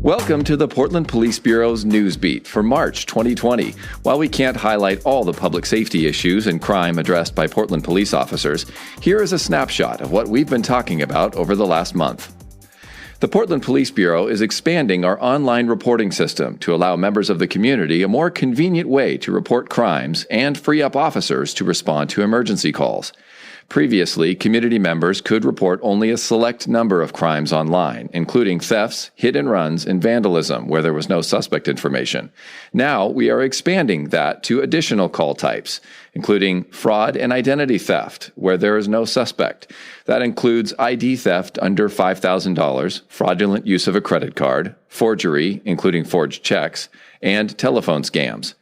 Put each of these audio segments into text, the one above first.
Welcome to the Portland Police Bureau's NewsBeat for March 2020. While we can't highlight all the public safety issues and crime addressed by Portland police officers, here is a snapshot of what we've been talking about over the last month. The Portland Police Bureau is expanding our online reporting system to allow members of the community a more convenient way to report crimes and free up officers to respond to emergency calls. Previously, community members could report only a select number of crimes online, including thefts, hit-and-runs, and vandalism, where there was no suspect information. Now, we are expanding that to additional call types, including fraud and identity theft, where there is no suspect. That includes ID theft under $5,000, fraudulent use of a credit card, forgery, including forged checks, and telephone scams.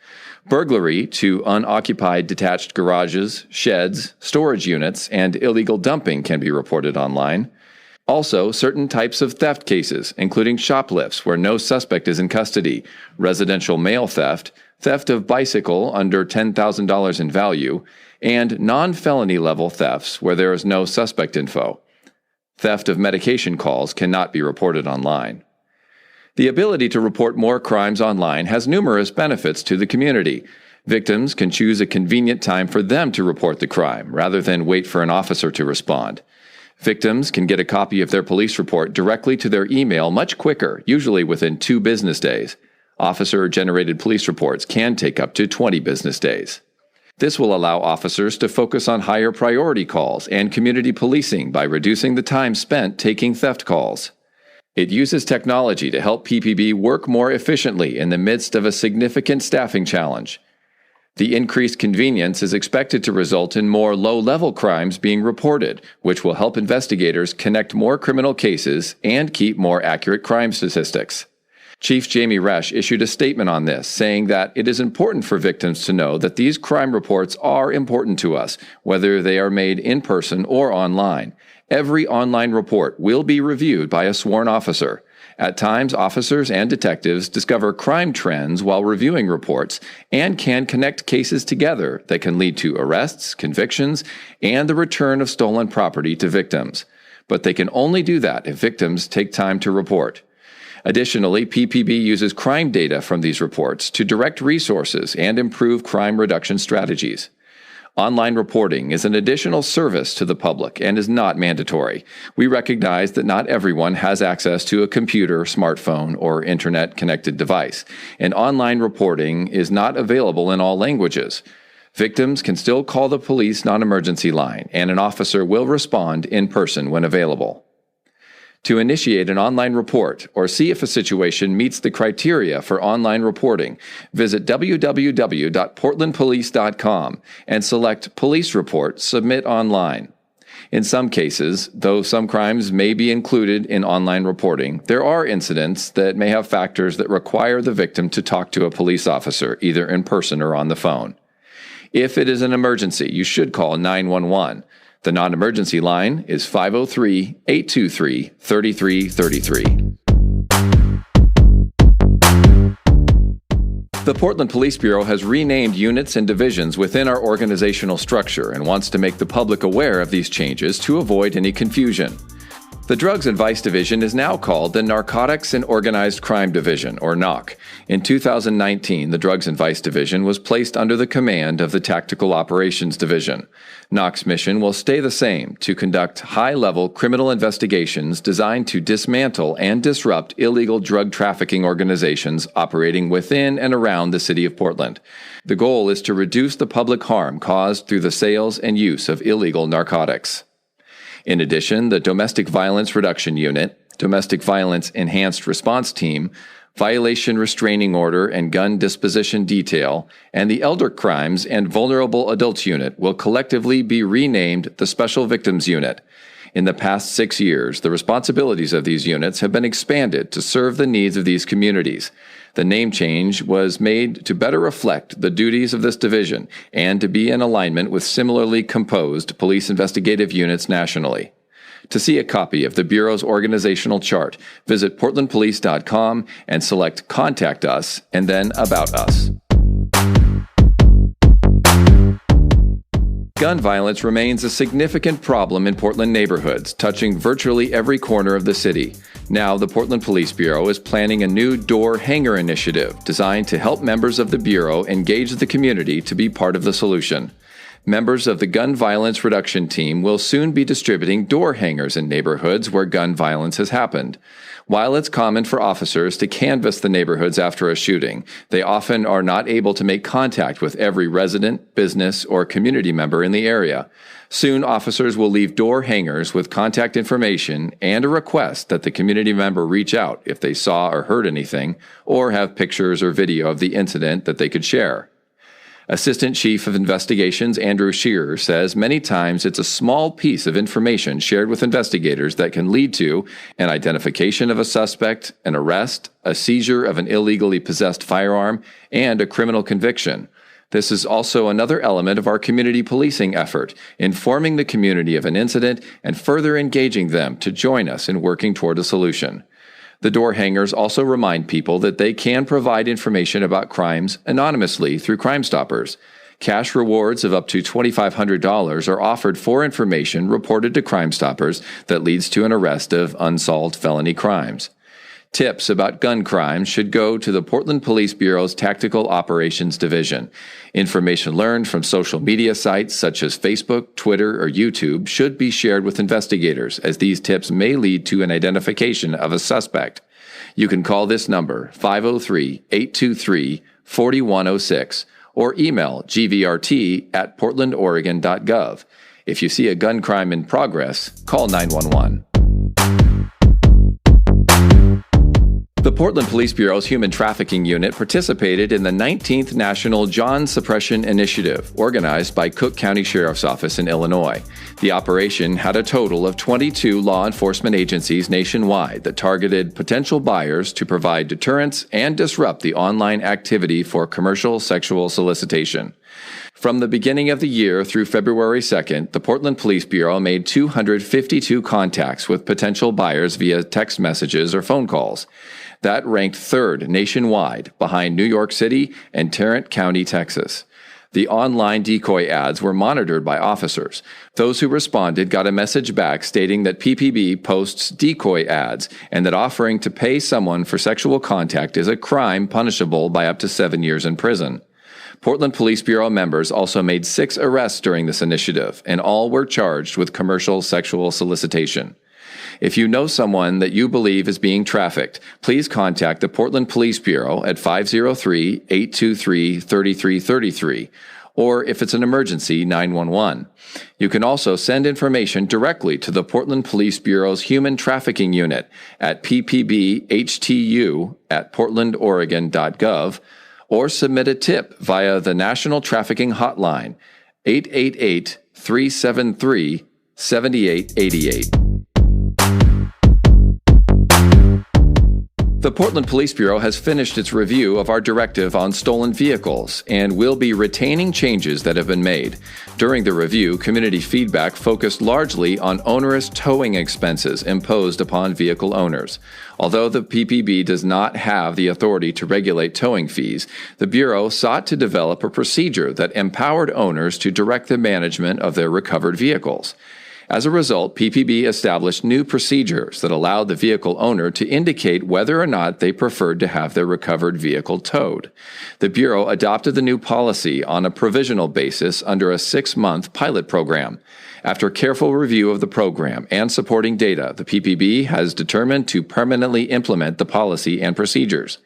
Burglary to unoccupied detached garages, sheds, storage units, and illegal dumping can be reported online. Also, certain types of theft cases, including shoplifts where no suspect is in custody, residential mail theft, theft of bicycle under $10,000 in value, and non-felony level thefts where there is no suspect info. Theft of medication calls cannot be reported online. The ability to report more crimes online has numerous benefits to the community. Victims can choose a convenient time for them to report the crime, rather than wait for an officer to respond. Victims can get a copy of their police report directly to their email much quicker, usually within 2 business days. Officer-generated police reports can take up to 20 business days. This will allow officers to focus on higher priority calls and community policing by reducing the time spent taking theft calls. It uses technology to help PPB work more efficiently in the midst of a significant staffing challenge. The increased convenience is expected to result in more low-level crimes being reported, which will help investigators connect more criminal cases and keep more accurate crime statistics. Chief Jamie Resch issued a statement on this, saying that it is important for victims to know that these crime reports are important to us, whether they are made in person or online. Every online report will be reviewed by a sworn officer. At times, officers and detectives discover crime trends while reviewing reports and can connect cases together that can lead to arrests, convictions, and the return of stolen property to victims. But they can only do that if victims take time to report. Additionally, PPB uses crime data from these reports to direct resources and improve crime reduction strategies. Online reporting is an additional service to the public and is not mandatory. We recognize that not everyone has access to a computer, smartphone, or internet-connected device, and online reporting is not available in all languages. Victims can still call the police non-emergency line, and an officer will respond in person when available. To initiate an online report or see if a situation meets the criteria for online reporting, visit www.portlandpolice.com and select Police Report Submit Online. In some cases, though some crimes may be included in online reporting, there are incidents that may have factors that require the victim to talk to a police officer, either in person or on the phone. If it is an emergency, you should call 911. The non-emergency line is 503-823-3333. The Portland Police Bureau has renamed units and divisions within our organizational structure and wants to make the public aware of these changes to avoid any confusion. The Drugs and Vice Division is now called the Narcotics and Organized Crime Division, or NOC. In 2019, the Drugs and Vice Division was placed under the command of the Tactical Operations Division. NOC's mission will stay the same, to conduct high-level criminal investigations designed to dismantle and disrupt illegal drug trafficking organizations operating within and around the city of Portland. The goal is to reduce the public harm caused through the sales and use of illegal narcotics. In addition, the Domestic Violence Reduction Unit, Domestic Violence Enhanced Response Team, Violation Restraining Order and Gun Disposition Detail, and the Elder Crimes and Vulnerable Adults Unit will collectively be renamed the Special Victims Unit. In the past 6 years, the responsibilities of these units have been expanded to serve the needs of these communities. The name change was made to better reflect the duties of this division and to be in alignment with similarly composed police investigative units nationally. To see a copy of the Bureau's organizational chart, visit portlandpolice.com and select Contact Us and then About Us. Gun violence remains a significant problem in Portland neighborhoods, touching virtually every corner of the city. Now, the Portland Police Bureau is planning a new door hanger initiative designed to help members of the Bureau engage the community to be part of the solution. Members of the Gun Violence Reduction Team will soon be distributing door hangers in neighborhoods where gun violence has happened. While it's common for officers to canvass the neighborhoods after a shooting, they often are not able to make contact with every resident, business, or community member in the area. Soon, officers will leave door hangers with contact information and a request that the community member reach out if they saw or heard anything, or have pictures or video of the incident that they could share. Assistant Chief of Investigations Andrew Shearer says many times it's a small piece of information shared with investigators that can lead to an identification of a suspect, an arrest, a seizure of an illegally possessed firearm, and a criminal conviction. This is also another element of our community policing effort, informing the community of an incident and further engaging them to join us in working toward a solution. The door hangers also remind people that they can provide information about crimes anonymously through Crime Stoppers. Cash rewards of up to $2,500 are offered for information reported to Crime Stoppers that leads to an arrest of unsolved felony crimes. Tips about gun crimes should go to the Portland Police Bureau's Tactical Operations Division. Information learned from social media sites such as Facebook, Twitter, or YouTube should be shared with investigators, as these tips may lead to an identification of a suspect. You can call this number, 503-823-4106, or email gvrt@portlandoregon.gov. If you see a gun crime in progress, call 911. The Portland Police Bureau's Human Trafficking Unit participated in the 19th National John Suppression Initiative, organized by Cook County Sheriff's Office in Illinois. The operation had a total of 22 law enforcement agencies nationwide that targeted potential buyers to provide deterrence and disrupt the online activity for commercial sexual solicitation. From the beginning of the year through February 2nd, the Portland Police Bureau made 252 contacts with potential buyers via text messages or phone calls. That ranked third nationwide, behind New York City and Tarrant County, Texas. The online decoy ads were monitored by officers. Those who responded got a message back stating that PPB posts decoy ads and that offering to pay someone for sexual contact is a crime punishable by up to 7 years in prison. Portland Police Bureau members also made 6 arrests during this initiative, and all were charged with commercial sexual solicitation. If you know someone that you believe is being trafficked, please contact the Portland Police Bureau at 503-823-3333, or if it's an emergency, 911. You can also send information directly to the Portland Police Bureau's Human Trafficking Unit at ppbhtu@portlandoregon.gov, or submit a tip via the National Trafficking Hotline, 888-373-7888. The Portland Police Bureau has finished its review of our directive on stolen vehicles and will be retaining changes that have been made. During the review, community feedback focused largely on onerous towing expenses imposed upon vehicle owners. Although the PPB does not have the authority to regulate towing fees, the Bureau sought to develop a procedure that empowered owners to direct the management of their recovered vehicles. As a result, PPB established new procedures that allowed the vehicle owner to indicate whether or not they preferred to have their recovered vehicle towed. The Bureau adopted the new policy on a provisional basis under a 6-month pilot program. After careful review of the program and supporting data, the PPB has determined to permanently implement the policy and procedures.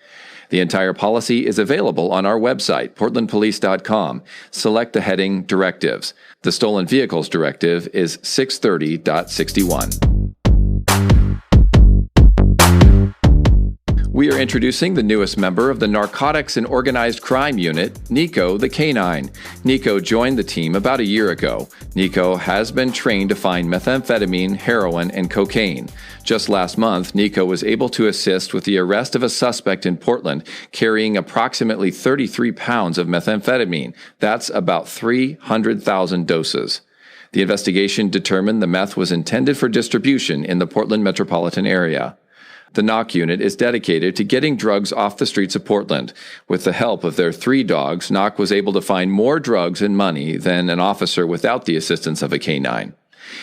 The entire policy is available on our website, portlandpolice.com. Select the heading Directives. The Stolen Vehicles Directive is 630.61. We are introducing the newest member of the Narcotics and Organized Crime Unit, Nico the Canine. Nico joined the team about a year ago. Nico has been trained to find methamphetamine, heroin, and cocaine. Just last month, Nico was able to assist with the arrest of a suspect in Portland carrying approximately 33 pounds of methamphetamine. That's about 300,000 doses. The investigation determined the meth was intended for distribution in the Portland metropolitan area. The NOC unit is dedicated to getting drugs off the streets of Portland. With the help of their 3 dogs, NOC was able to find more drugs and money than an officer without the assistance of a canine.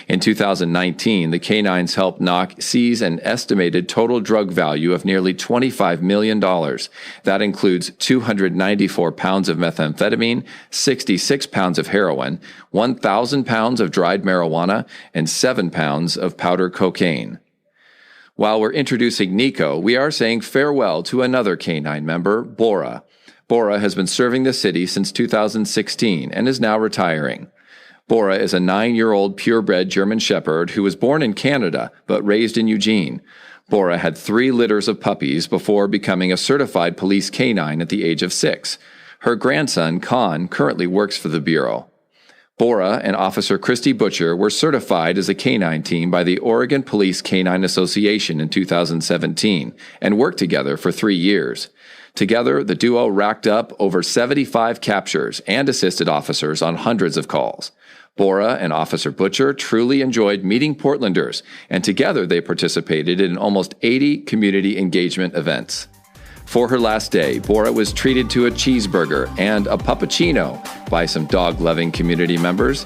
In 2019, the canines helped NOC seize an estimated total drug value of nearly $25 million. That includes 294 pounds of methamphetamine, 66 pounds of heroin, 1,000 pounds of dried marijuana, and 7 pounds of powder cocaine. While we're introducing Nico, we are saying farewell to another canine member, Bora. Bora has been serving the city since 2016 and is now retiring. Bora is a 9-year-old purebred German Shepherd who was born in Canada but raised in Eugene. Bora had 3 litters of puppies before becoming a certified police canine at the age of 6. Her grandson, Khan, currently works for the Bureau. Bora and Officer Christy Butcher were certified as a canine team by the Oregon Police Canine Association in 2017 and worked together for 3 years. Together, the duo racked up over 75 captures and assisted officers on hundreds of calls. Bora and Officer Butcher truly enjoyed meeting Portlanders, and together they participated in almost 80 community engagement events. For her last day, Bora was treated to a cheeseburger and a puppuccino by some dog-loving community members.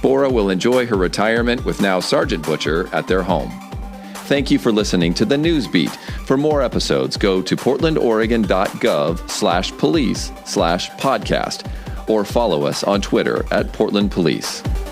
Bora will enjoy her retirement with now Sergeant Butcher at their home. Thank you for listening to the NewsBeat. For more episodes, go to portlandoregon.gov/police/podcast or follow us on Twitter @PortlandPolice.